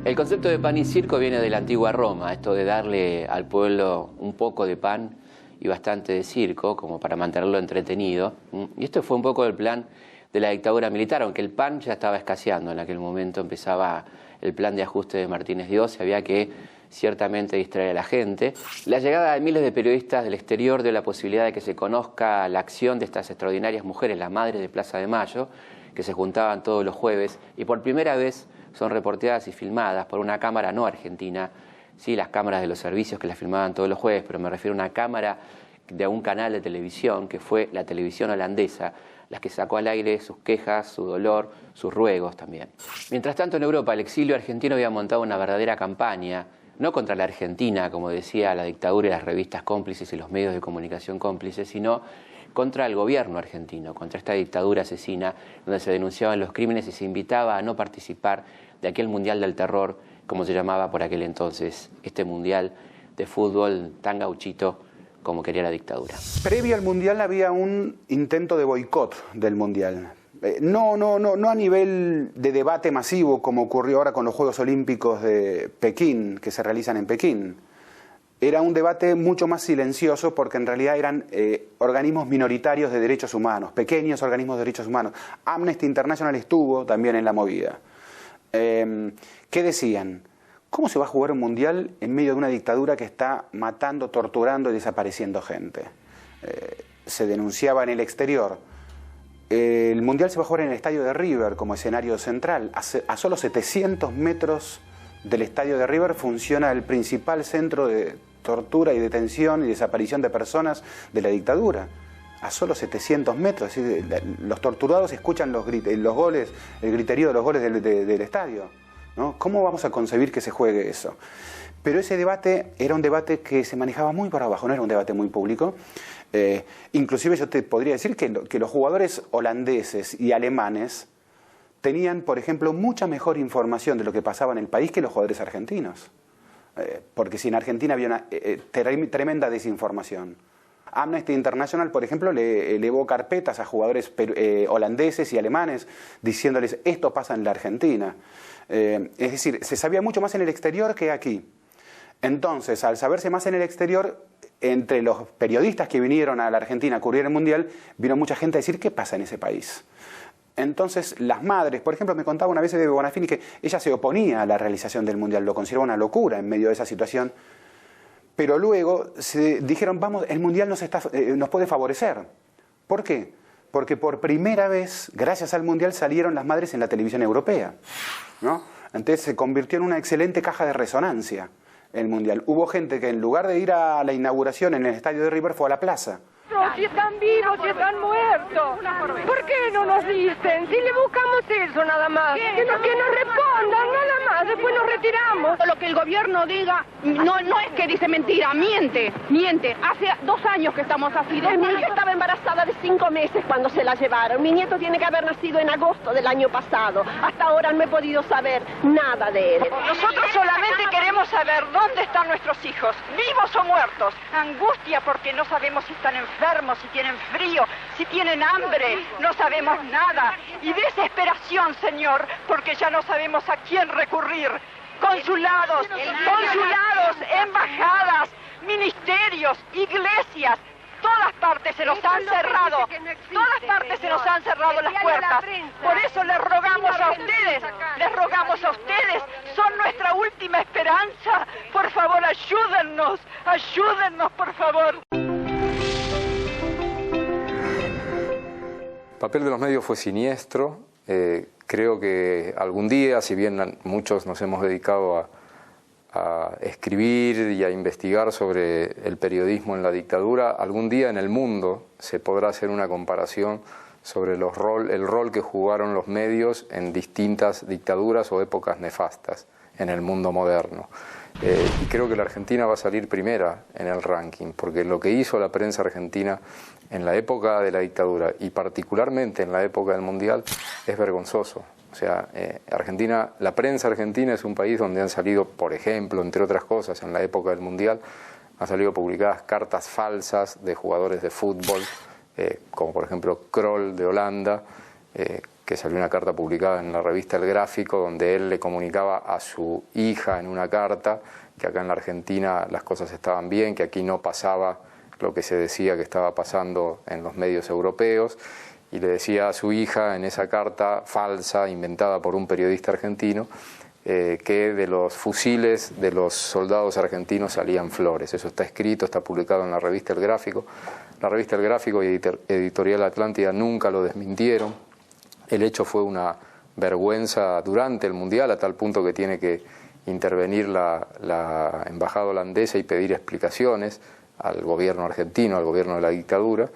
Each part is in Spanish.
El concepto de pan y circo viene de la antigua Roma, esto de darle al pueblo un poco de pan y bastante de circo, como para mantenerlo entretenido. Y esto fue un poco el plan de la dictadura militar, aunque el pan ya estaba escaseando. En aquel momento empezaba el plan de ajuste de Martínez de Oz, había que ciertamente distraer a la gente. La llegada de miles de periodistas del exterior dio la posibilidad de que se conozca la acción de estas extraordinarias mujeres, las madres de Plaza de Mayo, que se juntaban todos los jueves y por primera vez son reporteadas y filmadas por una cámara no argentina, sí, las cámaras de los servicios que las filmaban todos los jueves, pero me refiero a una cámara de un canal de televisión que fue la televisión holandesa, la que sacó al aire sus quejas, su dolor, sus ruegos también. Mientras tanto, en Europa, el exilio argentino había montado una verdadera campaña, no contra la Argentina, como decía la dictadura y las revistas cómplices y los medios de comunicación cómplices, sino contra el gobierno argentino, contra esta dictadura asesina, donde se denunciaban los crímenes y se invitaba a no participar de aquel Mundial del Terror, como se llamaba por aquel entonces, este Mundial de fútbol tan gauchito como quería la dictadura. Previo al Mundial había un intento de boicot del Mundial. No a nivel de debate masivo como ocurrió ahora con los Juegos Olímpicos de Pekín, que se realizan en Pekín. Era un debate mucho más silencioso porque en realidad eran organismos minoritarios de derechos humanos, pequeños organismos de derechos humanos. Amnesty International estuvo también en la movida. ¿Qué decían? ¿Cómo se va a jugar un mundial en medio de una dictadura que está matando, torturando y desapareciendo gente? Se denunciaba en el exterior. El mundial se va a jugar en el estadio de River como escenario central. A solo 700 metros del estadio de River funciona el principal centro de tortura y detención y desaparición de personas de la dictadura. A solo 700 metros, es decir, los torturados escuchan los goles, el griterío de los goles del estadio, ¿no? ¿Cómo vamos a concebir que se juegue eso? Pero ese debate era un debate que se manejaba muy por abajo, no era un debate muy público. Inclusive yo te podría decir que los jugadores holandeses y alemanes tenían, por ejemplo, mucha mejor información de lo que pasaba en el país que los jugadores argentinos. Porque si en Argentina había una tremenda desinformación. Amnesty International, por ejemplo, le elevó carpetas a jugadores holandeses y alemanes diciéndoles esto pasa en la Argentina. Es decir, se sabía mucho más en el exterior que aquí. Entonces, al saberse más en el exterior, entre los periodistas que vinieron a la Argentina a cubrir el Mundial, vino mucha gente a decir qué pasa en ese país. Entonces, las madres, por ejemplo, me contaba una vez de Bonafini que ella se oponía a la realización del Mundial, lo consideraba una locura en medio de esa situación. Pero luego se dijeron, vamos, el Mundial nos puede favorecer. ¿Por qué? Porque por primera vez, gracias al Mundial, salieron las madres en la televisión europea, ¿no? Entonces se convirtió en una excelente caja de resonancia el Mundial. Hubo gente que en lugar de ir a la inauguración en el estadio de River fue a la plaza. No, si están vivos, si están muertos. ¿Por qué no nos dicen? Si le buscamos eso nada más. Que nos respondan, nada más. Después nos retiramos. Lo que el gobierno diga no es que dice mentira, miente. Hace 2 años que estamos así. Mi hija estaba embarazada de 5 meses cuando se la llevaron. Mi nieto tiene que haber nacido en agosto del año pasado. Hasta ahora no he podido saber nada de él. Nosotros solamente queremos saber dónde están nuestros hijos, vivos o muertos. Angustia porque no sabemos si están enfermos, si tienen frío, si tienen hambre, no sabemos nada. Y desesperación, Señor, porque ya no sabemos a quién recurrir. Consulados, embajadas, ministerios, iglesias, todas partes se nos han cerrado, todas partes se nos han cerrado las puertas. Por eso les rogamos a ustedes, son nuestra última esperanza. Por favor, ayúdennos, por favor. El papel de los medios fue siniestro. Creo que algún día, si bien muchos nos hemos dedicado a escribir y a investigar sobre el periodismo en la dictadura, algún día en el mundo se podrá hacer una comparación sobre el rol que jugaron los medios en distintas dictaduras o épocas nefastas en el mundo moderno. Y creo que la Argentina va a salir primera en el ranking, porque lo que hizo la prensa argentina en la época de la dictadura y particularmente en la época del Mundial es vergonzoso. O sea, la prensa argentina es un país donde han salido, por ejemplo, entre otras cosas, en la época del Mundial, han salido publicadas cartas falsas de jugadores de fútbol, como por ejemplo Krol de Holanda, que salió una carta publicada en la revista El Gráfico, donde él le comunicaba a su hija en una carta que acá en la Argentina las cosas estaban bien, que aquí no pasaba lo que se decía que estaba pasando en los medios europeos, y le decía a su hija en esa carta falsa, inventada por un periodista argentino, que de los fusiles de los soldados argentinos salían flores. Eso está escrito, está publicado en la revista El Gráfico. La revista El Gráfico y Editorial Atlántida nunca lo desmintieron. El hecho fue una vergüenza durante el Mundial, a tal punto que tiene que intervenir la embajada holandesa y pedir explicaciones al gobierno argentino, al gobierno de la dictadura.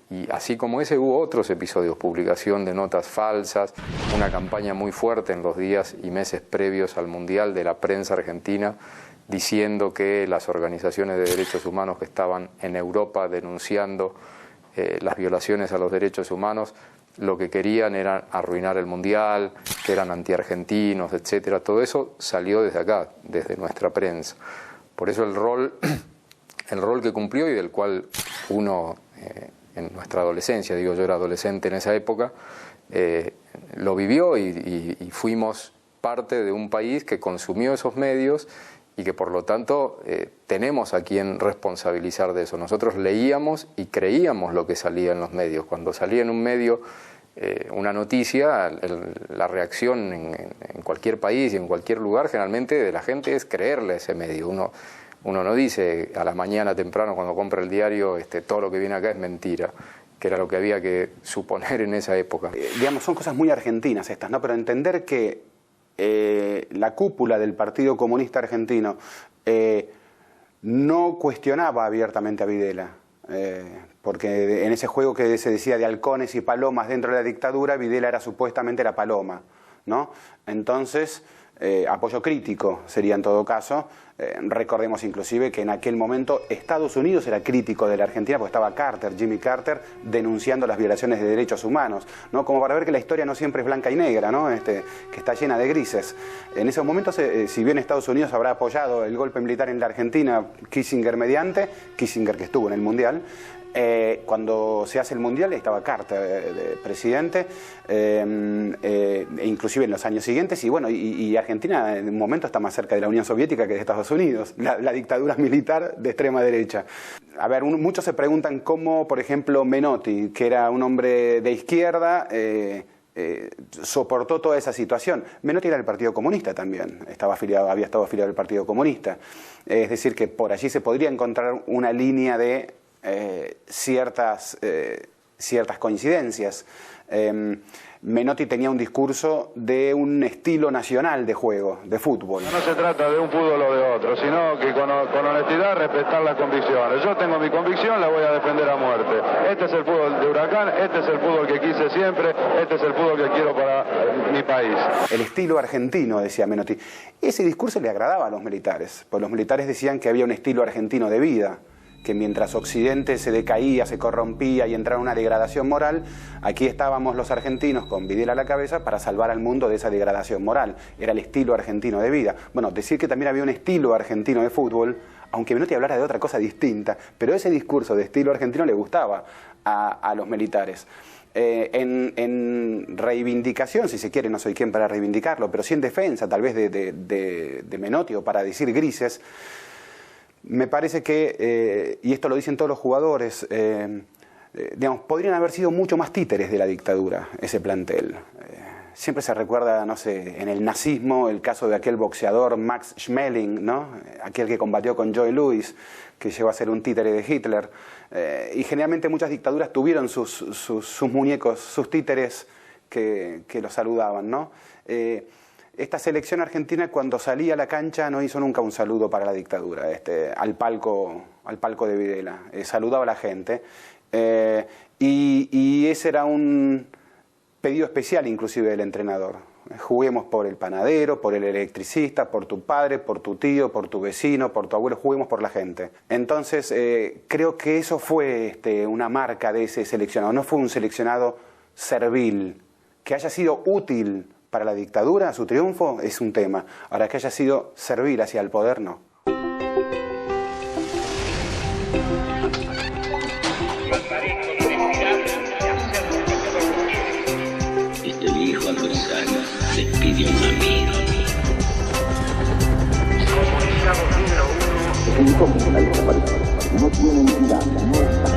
Y así como ese hubo otros episodios, publicación de notas falsas, una campaña muy fuerte en los días y meses previos al Mundial de la prensa argentina diciendo que las organizaciones de derechos humanos que estaban en Europa denunciando las violaciones a los derechos humanos, lo que querían era arruinar el Mundial, que eran antiargentinos, etcétera. Todo eso salió desde acá, desde nuestra prensa. Por eso el rol que cumplió y del cual uno en nuestra adolescencia, digo, yo era adolescente en esa época, lo vivió y fuimos parte de un país que consumió esos medios y que por lo tanto tenemos a quien responsabilizar de eso. Nosotros leíamos y creíamos lo que salía en los medios. Cuando salía en un medio una noticia, la reacción en cualquier país y en cualquier lugar generalmente de la gente es creerle a ese medio. Uno no dice a la mañana temprano cuando compra el diario todo lo que viene acá es mentira, que era lo que había que suponer en esa época. Digamos, son cosas muy argentinas estas, ¿no? Pero entender que la cúpula del Partido Comunista Argentino no cuestionaba abiertamente a Videla, porque en ese juego que se decía de halcones y palomas dentro de la dictadura, Videla era supuestamente la paloma, ¿no? Entonces, apoyo crítico sería en todo caso. Recordemos inclusive que en aquel momento Estados Unidos era crítico de la Argentina porque estaba Jimmy Carter, denunciando las violaciones de derechos humanos, ¿no? Como para ver que la historia no siempre es blanca y negra, ¿no? Que está llena de grises. En esos momentos, si bien Estados Unidos habrá apoyado el golpe militar en la Argentina, Kissinger que estuvo en el Mundial, cuando se hace el Mundial estaba Carter de presidente, inclusive en los años siguientes, y bueno, y Argentina en un momento está más cerca de la Unión Soviética que de Estados Unidos, la dictadura militar de extrema derecha. A ver, muchos se preguntan cómo, por ejemplo, Menotti, que era un hombre de izquierda, soportó toda esa situación. Menotti era del Partido Comunista también, había estado afiliado al Partido Comunista, es decir, que por allí se podría encontrar una línea de ciertas coincidencias. Menotti tenía un discurso de un estilo nacional de juego, de fútbol. No se trata de un fútbol o de otro, sino que con honestidad respetar las convicciones. Yo tengo mi convicción, la voy a defender a muerte. Este es el fútbol de Huracán, este es el fútbol que quise siempre, este es el fútbol que quiero para mi país. El estilo argentino, decía Menotti. Ese discurso le agradaba a los militares, porque los militares decían que había un estilo argentino de vida, que mientras Occidente se decaía, se corrompía y entraba en una degradación moral, aquí estábamos los argentinos con Videla a la cabeza para salvar al mundo de esa degradación moral. Era el estilo argentino de vida. Bueno, decir que también había un estilo argentino de fútbol, aunque Menotti hablara de otra cosa distinta, pero ese discurso de estilo argentino le gustaba a los militares. En reivindicación, si se quiere, no soy quien para reivindicarlo, pero sí en defensa tal vez de Menotti, o para decir grises, me parece que, y esto lo dicen todos los jugadores, digamos, podrían haber sido mucho más títeres de la dictadura, ese plantel. Siempre se recuerda, no sé, en el nazismo, el caso de aquel boxeador Max Schmeling, ¿no? Aquel que combatió con Joe Louis, que llegó a ser un títere de Hitler. Y generalmente muchas dictaduras tuvieron sus muñecos, sus títeres que los saludaban, ¿no? Esta selección argentina, cuando salía a la cancha, no hizo nunca un saludo para la dictadura, al palco de Videla. Saludaba a la gente. Y ese era un pedido especial inclusive del entrenador. Juguemos por el panadero, por el electricista, por tu padre, por tu tío, por tu vecino, por tu abuelo, juguemos por la gente. Entonces, creo que eso fue una marca de ese seleccionado. No fue un seleccionado servil, que haya sido útil para la dictadura, su triunfo, es un tema. Ahora, que haya sido servil hacia el poder, no. Este viejo adversario despide a un amigo. Es incómodo la desaparecer. No tienen mirada, no está.